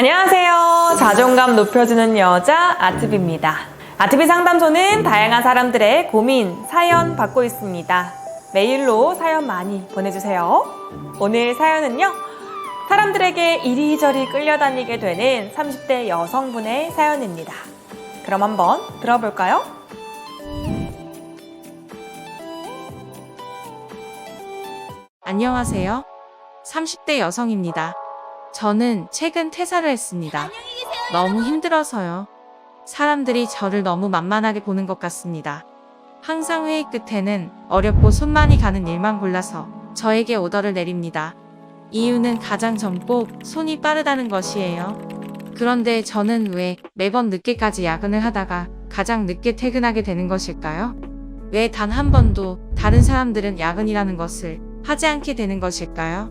안녕하세요. 자존감 높여주는 여자 아트비입니다. 아트비 상담소는 다양한 사람들의 고민, 사연 받고 있습니다. 메일로 사연 많이 보내주세요. 오늘 사연은요, 사람들에게 이리저리 끌려다니게 되는 30대 여성분의 사연입니다. 그럼 한번 들어볼까요? 안녕하세요. 30대 여성입니다. 저는 최근 퇴사를 했습니다. 너무 힘들어서요. 사람들이 저를 너무 만만하게 보는 것 같습니다. 항상 회의 끝에는 어렵고 손 많이 가는 일만 골라서 저에게 오더를 내립니다. 이유는 가장 젊고 손이 빠르다는 것이에요. 그런데 저는 왜 매번 늦게까지 야근을 하다가 가장 늦게 퇴근하게 되는 것일까요? 왜 단 한 번도 다른 사람들은 야근이라는 것을 하지 않게 되는 것일까요?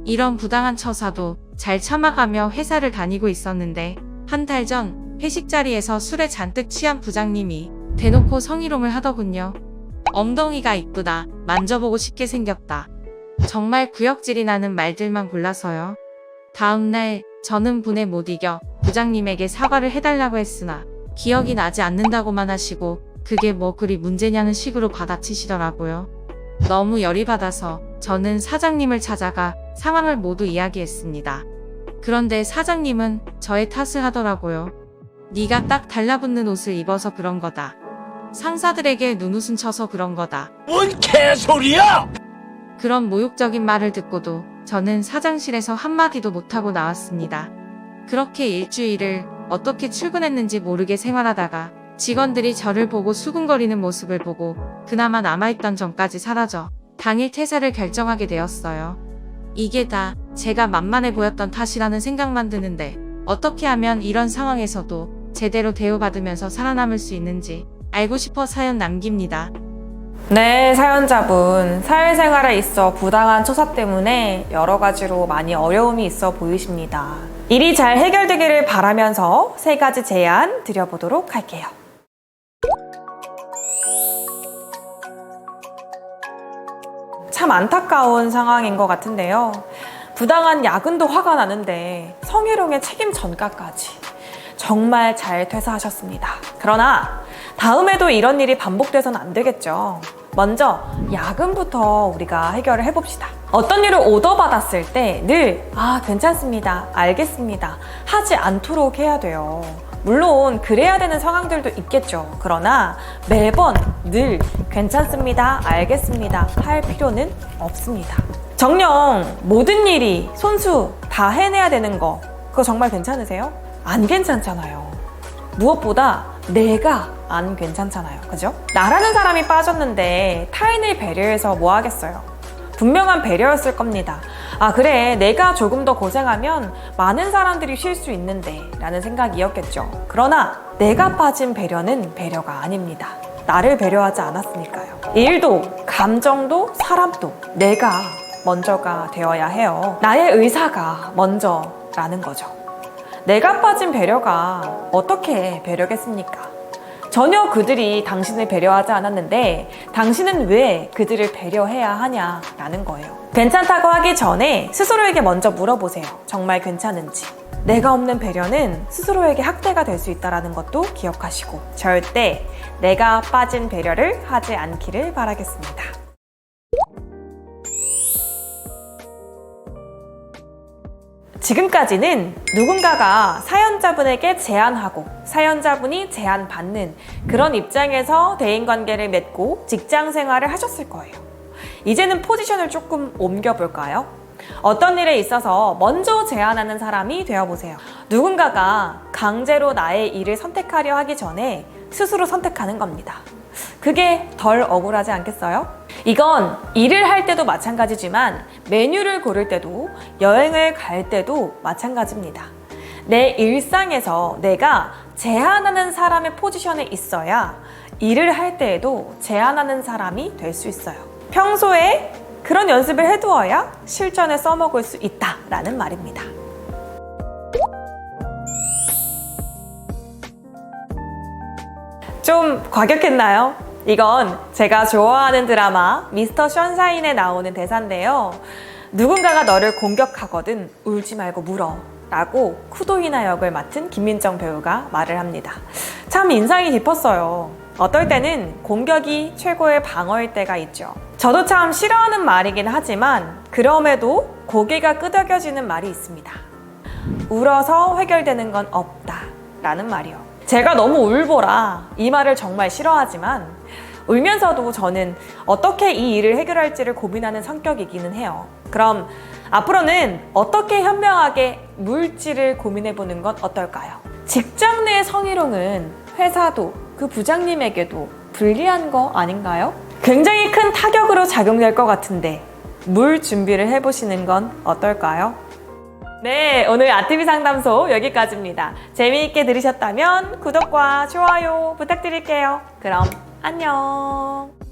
이런 부당한 처사도 잘 참아가며 회사를 다니고 있었는데 한 달 전 회식 자리에서 술에 잔뜩 취한 부장님이 대놓고 성희롱을 하더군요. 엉덩이가 이쁘다, 만져보고 싶게 생겼다. 정말 구역질이 나는 말들만 골라서요. 다음날 저는 분에 못 이겨 부장님에게 사과를 해달라고 했으나 기억이 나지 않는다고만 하시고 그게 뭐 그리 문제냐는 식으로 받아치시더라고요. 너무 열이 받아서 저는 사장님을 찾아가 상황을 모두 이야기했습니다. 그런데 사장님은 저의 탓을 하더라고요. 네가 딱 달라붙는 옷을 입어서 그런 거다. 상사들에게 눈웃음 쳐서 그런 거다. 뭔 개소리야! 그런 모욕적인 말을 듣고도 저는 사장실에서 한마디도 못하고 나왔습니다. 그렇게 일주일을 어떻게 출근했는지 모르게 생활하다가 직원들이 저를 보고 수군거리는 모습을 보고 그나마 남아있던 정까지 사라져 당일 퇴사를 결정하게 되었어요. 이게 다 제가 만만해 보였던 탓이라는 생각만 드는데 어떻게 하면 이런 상황에서도 제대로 대우받으면서 살아남을 수 있는지 알고 싶어 사연 남깁니다. 네, 사연자분. 사회생활에 있어 부당한 처사 때문에 여러 가지로 많이 어려움이 있어 보이십니다. 일이 잘 해결되기를 바라면서 3가지 제안 드려보도록 할게요. 참 안타까운 상황인 것 같은데요. 부당한 야근도 화가 나는데 성희롱의 책임 전가까지 정말 잘 퇴사하셨습니다. 그러나 다음에도 이런 일이 반복돼서는 안 되겠죠. 먼저 야근부터 우리가 해결을 해봅시다. 어떤 일을 오더 받았을 때 늘 괜찮습니다, 알겠습니다 하지 않도록 해야 돼요. 물론 그래야 되는 상황들도 있겠죠. 그러나 매번 늘 괜찮습니다, 알겠습니다 할 필요는 없습니다. 정녕 모든 일이 손수 다 해내야 되는 거, 그거 정말 괜찮으세요? 안 괜찮잖아요. 무엇보다 내가 안 괜찮잖아요. 그죠? 나라는 사람이 빠졌는데 타인을 배려해서 뭐 하겠어요? 분명한 배려였을 겁니다. 그래, 내가 조금 더 고생하면 많은 사람들이 쉴 수 있는데 라는 생각이었겠죠. 그러나 내가 빠진 배려는 배려가 아닙니다. 나를 배려하지 않았으니까요. 일도, 감정도, 사람도 내가 먼저가 되어야 해요. 나의 의사가 먼저라는 거죠. 내가 빠진 배려가 어떻게 배려겠습니까? 전혀 그들이 당신을 배려하지 않았는데 당신은 왜 그들을 배려해야 하냐라는 거예요. 괜찮다고 하기 전에 스스로에게 먼저 물어보세요. 정말 괜찮은지. 내가 없는 배려는 스스로에게 학대가 될 수 있다는 것도 기억하시고 절대 내가 빠진 배려를 하지 않기를 바라겠습니다. 지금까지는 누군가가 사연자분에게 제안하고 사연자분이 제안받는 그런 입장에서 대인관계를 맺고 직장 생활을 하셨을 거예요. 이제는 포지션을 조금 옮겨볼까요? 어떤 일에 있어서 먼저 제안하는 사람이 되어보세요. 누군가가 강제로 나의 일을 선택하려 하기 전에 스스로 선택하는 겁니다. 그게 덜 억울하지 않겠어요? 이건 일을 할 때도 마찬가지지만 메뉴를 고를 때도 여행을 갈 때도 마찬가지입니다. 내 일상에서 내가 제안하는 사람의 포지션에 있어야 일을 할 때에도 제안하는 사람이 될 수 있어요. 평소에 그런 연습을 해두어야 실전에 써먹을 수 있다라는 말입니다. 좀 과격했나요? 이건 제가 좋아하는 드라마 미스터 션샤인에 나오는 대사인데요. 누군가가 너를 공격하거든 울지 말고 물어. 라고 쿠도이나 역을 맡은 김민정 배우가 말을 합니다. 참 인상이 깊었어요. 어떨 때는 공격이 최고의 방어일 때가 있죠. 저도 참 싫어하는 말이긴 하지만 그럼에도 고개가 끄덕여지는 말이 있습니다. 울어서 해결되는 건 없다 라는 말이요. 제가 너무 울보라 이 말을 정말 싫어하지만 울면서도 저는 어떻게 이 일을 해결할지를 고민하는 성격이기는 해요. 그럼 앞으로는 어떻게 현명하게 물지를 고민해보는 건 어떨까요? 직장 내 성희롱은 회사도 그 부장님에게도 불리한 거 아닌가요? 굉장히 큰 타격으로 작용될 것 같은데 물 준비를 해보시는 건 어떨까요? 네, 오늘 아티비 상담소 여기까지입니다. 재미있게 들으셨다면 구독과 좋아요 부탁드릴게요. 그럼 안녕.